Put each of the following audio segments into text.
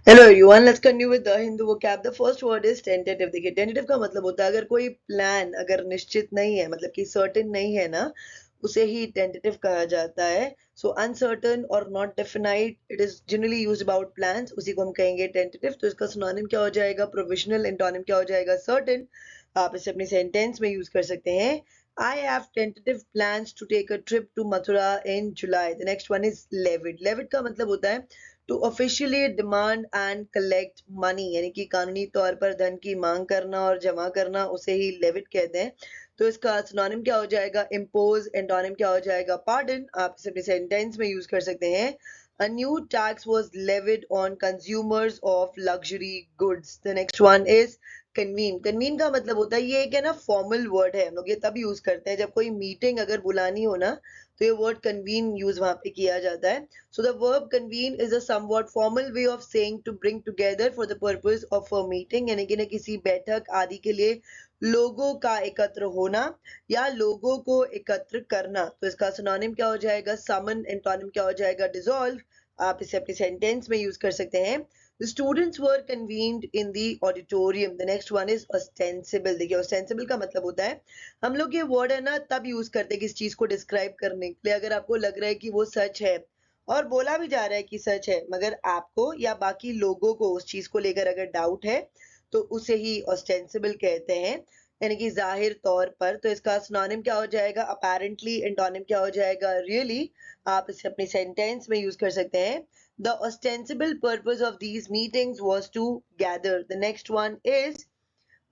Hello everyone, let's continue with the Hindu vocab. The first word is tentative. देखिए, tentative का मतलब होता है अगर कोई प्लान अगर निश्चित नहीं है, मतलब कि सर्टेन नहीं है ना, उसे ही टेंटेटिव कहा जाता है। सो अनसर्टेन और not definite, it is generally used about plans, उसी को हम कहेंगे टेंटेटिव। तो इसका सिनोनिम क्या हो जाएगा? प्रोविजनल। एंटोनिम क्या हो जाएगा? सर्टेन। आप इसे अपनी सेंटेंस में यूज कर सकते हैं। I have tentative plans to take a trip to Mathura in July. The next one is levied. Levied का मतलब होता है to officially demand and collect money, यानी कि कानूनी तौर पर धन की मांग करना और जमा करना, उसे ही लेविट कहते हैं। तो इसका सिनोनिम क्या हो जाएगा? इम्पोज। एंटोनिम क्या हो जाएगा? पार्डन। आप इसे अपने सेंटेंस में यूज कर सकते हैं। A new tax was levied on consumers of luxury goods. The next one is convene. Convene का मतलब होता है, ये एक है ना फॉर्मल वर्ड है, हम लोग ये तब यूज करते हैं जब कोई मीटिंग अगर बुलानी हो ना, तो ये वर्ड कन्वीन यूज वहां पे किया जाता है। So the verb convene is a somewhat formal way of saying to bring together for the purpose of a meeting, यानी कि ना किसी बैठक आदि के लिए लोगों का एकत्र होना या लोगों को एकत्र करना। तो इसका सिनोनिम क्या हो जाएगा? समन। एंटोनिम क्या हो जाएगा? डिसॉल्व। आप इसे अपनी सेंटेंस में यूज कर सकते हैं। The students were convened in the auditorium. The next one is ostensible. देखिए, ostensible का मतलब होता है, हम लोग ये वर्ड है ना तब यूज करते हैं किस चीज को डिस्क्राइब करने के लिए, अगर आपको लग रहा है कि वो सच है और बोला भी जा रहा है कि सच है, मगर आपको या बाकी लोगों को उस चीज को लेकर अगर डाउट है, तो उसे ही ऑस्टेंसिबल कहते हैं, यानी कि जाहिर तौर पर। तो इसका सिनोनिम क्या हो जाएगा? अपेरेंटली। एंटोनिम क्या हो जाएगा? रियली। आप इसे अपनी सेंटेंस में यूज कर सकते हैं। The ostensible purpose of these meetings was to gather. The next one is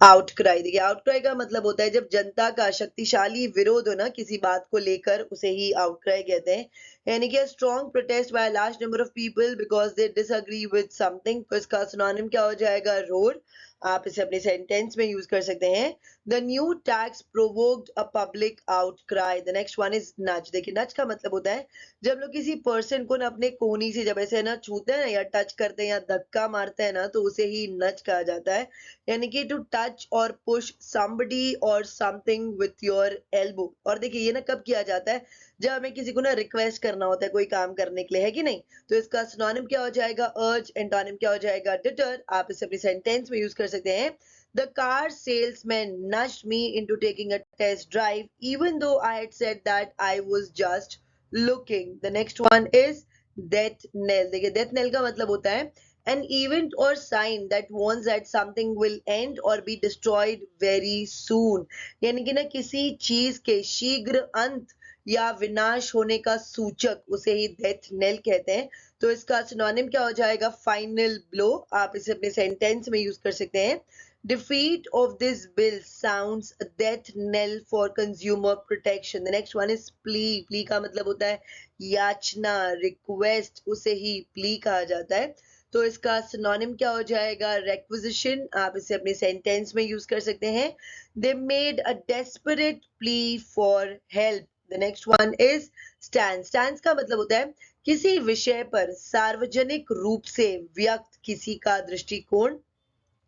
outcry. देखिए, आउटक्राई का मतलब होता है जब जनता का शक्तिशाली विरोध हो ना किसी बात को लेकर, उसे ही आउटक्राई कहते हैं, यानी कि strong protest by large number of people because they disagree with something. तो इसका सिनोनिम क्या हो जाएगा? रोर। आप इसे अपने सेंटेंस में यूज कर सकते हैं। The new tax provoked a public outcry. The next one is nautch. देखिए, नच का मतलब होता है जब लोग किसी पर्सन को ना अपने कोहनी से जब ऐसे ना छूते हैं ना या टच करते हैं या धक्का मारते हैं ना, तो उसे ही नच कहा जाता है, यानी कि टू टच और पुश somebody और समथिंग विथ योर एल्बो। और देखिए, ये ना कब किया जाता है? जब हमें किसी को ना रिक्वेस्ट करना होता है कोई काम करने के लिए, है कि नहीं? तो इसका सिनोनिम क्या हो जाएगा? अर्ज। एंटोनिम क्या हो जाएगा? डिटर। आप इसे अपनी सेंटेंस में यूज कर सकते हैं। The car salesman nudged me into taking a test drive, even though I had said that I was just looking. The next one is death knell. देखिए, death knell का मतलब होता है an event or sign that warns that something will end or be destroyed very soon, यानी कि ना किसी चीज के शीघ्र अंत या विनाश होने का सूचक, उसे ही डेथ नेल कहते हैं। तो इसका सिनोनिम क्या हो जाएगा? Final blow. आप इसे अपने सेंटेंस में यूज कर सकते हैं। Defeat of this bill sounds a death knell for consumer protection. The next one is plea. Plea का मतलब होता है याचना, रिक्वेस्ट, उसे ही प्ली कहा जाता है। तो इसका सिनोनिम क्या हो जाएगा? रेक्विजिशन। आप इसे अपनी सेंटेंस में यूज कर सकते हैं। They made a desperate plea for help. The next one is stand. Stand का मतलब होता है किसी विषय पर सार्वजनिक रूप से व्यक्त किसी का दृष्टिकोण,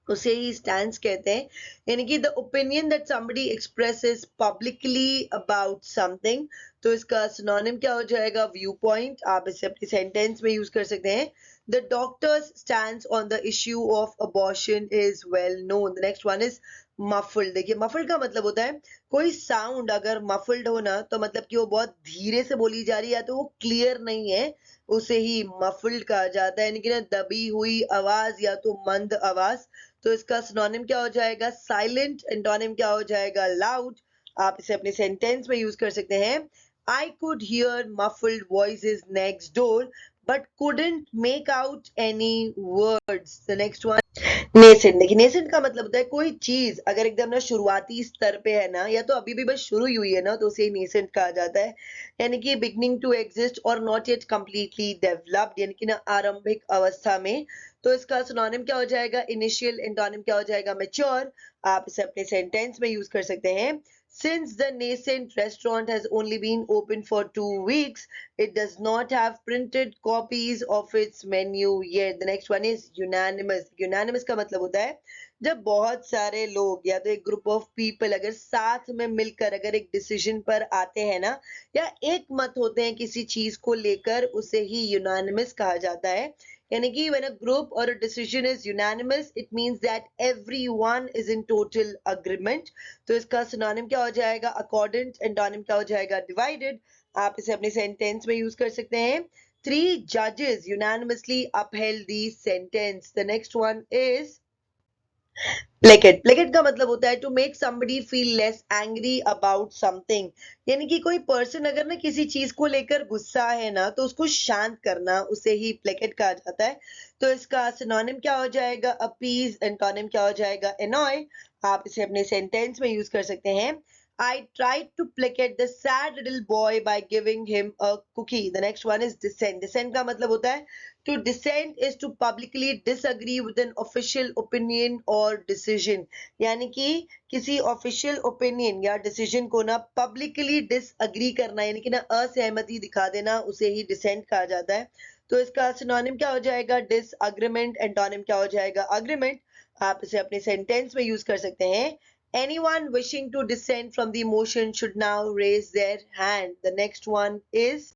उसे ही स्टैंड कहते हैं, यानी कि the opinion that somebody expresses publicly about something. तो इसका सिनोनिम क्या हो जाएगा? View point. आप इसे अपनी सेंटेंस में यूज कर सकते हैं। The doctors stand on the issue of abortion is well known. The next one is muffled. देखिए, मफल्ड का मतलब होता है कोई साउंड अगर मफल्ड हो ना, तो मतलब कि वो बहुत धीरे से बोली जा रही है, तो वो क्लियर नहीं है, उसे ही मफल्ड कहा जाता है, यानी कि ना दबी हुई आवाज या तो मंद आवाज। तो इसका सिनोनिम क्या हो जाएगा? साइलेंट। एंटोनिम क्या हो जाएगा? लाउड। आप इसे अपने सेंटेंस में यूज कर सकते हैं। I could hear muffled voices next door but couldn't make out any words. The next one, nascent. देखिए, नेसेंट का मतलब होता है कोई चीज अगर एकदम ना शुरुआती स्तर पे है ना, या तो अभी भी बस शुरू ही हुई है ना, तो उसे नेसेंट कहा जाता है, यानी कि बिगनिंग टू एग्जिस्ट और नॉट येट कंप्लीटली डेवलप्ड, यानी कि ना आरंभिक अवस्था में। तो इसका सिनोनिम क्या हो जाएगा? इनिशियल। एंटोनिम क्या हो जाएगा? मैच्योर। आप इसे अपने सेंटेंस में यूज कर सकते हैं। Since the nascent restaurant has only been open for 2 weeks, it does not have printed copies of its menu yet. The next one is unanimous. Unanimous का मतलब होता है जब बहुत सारे लोग या तो एक ग्रुप ऑफ पीपल अगर साथ में मिलकर अगर एक डिसीजन पर आते हैं ना, या एक मत होते हैं किसी चीज को लेकर, उसे ही यूनानिमस कहा जाता है, यानी कि when a group or a decision is unanimous, it means that everyone is in total agreement. तो इसका synonym क्या हो जाएगा? Accordant. Antonym क्या हो जाएगा? Divided. आप इसे अपने sentence में use कर सकते हैं. 3 judges unanimously upheld the sentence. The next one is placate. Placate का मतलब होता है to make somebody feel less angry about something. यानी कि कोई पर्सन अगर ना किसी चीज को लेकर गुस्सा है ना, तो उसको शांत करना, उसे ही प्लेकेट कहा जाता है. तो इसका सिनोनिम क्या हो जाएगा? अपीज. एंटोनिम क्या हो जाएगा? एनॉय. आप इसे अपने सेंटेंस में यूज कर सकते हैं. I tried to placate the sad little boy by giving him a cookie. The next one is dissent. Dissent का मतलब होता है to dissent is to publicly disagree with an official opinion or decision. यानी कि किसी official opinion या decision को ना publicly disagree करना, यानी कि ना असहमति दिखा देना, उसे ही dissent कहा जाता है. तो इसका synonym क्या हो जाएगा? disagreement. Antonym क्या हो जाएगा? agreement. आप इसे अपने sentence में use कर सकते हैं. Anyone wishing to dissent from the motion should now raise their hand. The next one is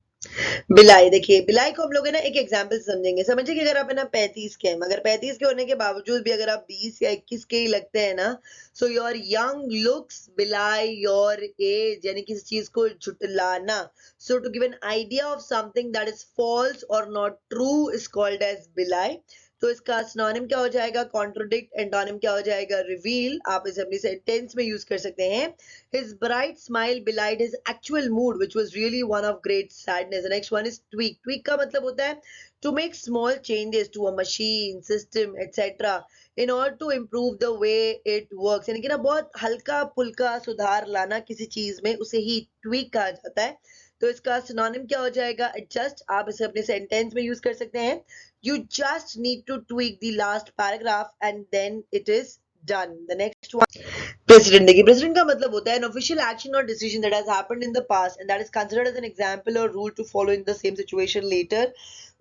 बिलाई. देखिए बिलाई को हम लोग है ना एक एग्जाम्पल समझेंगे. समझिए कि अगर आप है ना 35 के हैं, मगर 35 के होने के बावजूद भी अगर आप 20 या 21 के ही लगते हैं ना, so your young looks belie your age. यानी किसी चीज को झुटलाना. So to give an idea of something that is false और not true is called as belie. तो इसका सिनोनिम क्या हो जाएगा? कॉन्ट्रोडिक्ट. एंटोनिम क्या हो जाएगा? रिवील. आप इसे अपनी सेंटेंस में यूज कर सकते हैं. His bright smile belied his actual mood, which was really one of great sadness. The next one is tweak. Tweak का मतलब होता है to make small changes to a machine, system, etc. in order to improve the way it works. यानी कि ना बहुत हल्का फुल्का सुधार लाना किसी चीज में, उसे ही tweak कहा जाता है. तो इसका सिनोनिम क्या हो जाएगा? एडजस्ट. आप इसे अपने सेंटेंस में यूज कर सकते हैं. You just need to tweak the last paragraph and then it is done. The next one. President. देखिए प्रेसिडेंट का मतलब होता है an official action or decision that has happened in the past and that is considered as an example or rule to follow in the same situation later.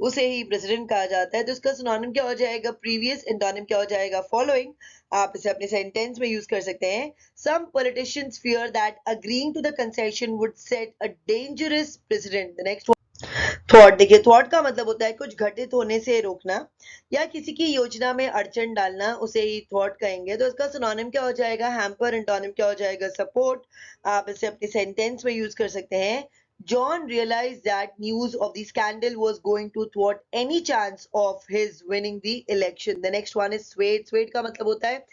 उसे ही president कहा जाता है. तो इसका सिनोनिम क्या हो जाएगा? प्रीवियस. एंटोनिम क्या हो जाएगा? फॉलोइंग. आप इसे अपने सेंटेंस में यूज कर सकते हैं. Some politicians fear that agreeing to the concession would set a dangerous precedent. The next one. Thought. देखिए थॉट का मतलब होता है कुछ घटित होने से रोकना या किसी की योजना में अड़चन डालना, उसे ही थॉट कहेंगे. तो इसका सिनोनिम क्या हो जाएगा? हैम्पर. एंटोनिम क्या हो जाएगा? सपोर्ट. आप इसे अपने सेंटेंस में यूज कर सकते हैं. John realized that news of the scandal was going to thwart any chance of his winning the election. The next one is swayed. Swayed का मतलब होता है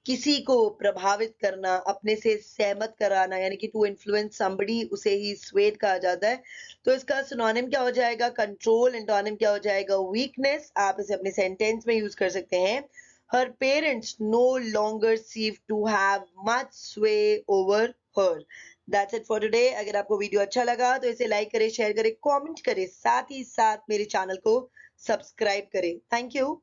किसी को प्रभावित करना, अपने से सहमत कराना, यानी कि टू इन्फ्लुएंस समबडी, उसे ही स्वेड कहा जाता है. तो इसका सिनोनिम क्या हो जाएगा? कंट्रोल. एंटोनिम क्या हो जाएगा? वीकनेस. आप इसे अपने सेंटेंस में यूज कर सकते हैं. Her parents no longer seem to have much sway over her. That's it for today. अगर आपको वीडियो अच्छा लगा तो इसे लाइक करें, शेयर करें, कमेंट करें, साथ ही साथ मेरे चैनल को सब्सक्राइब करें. Thank you.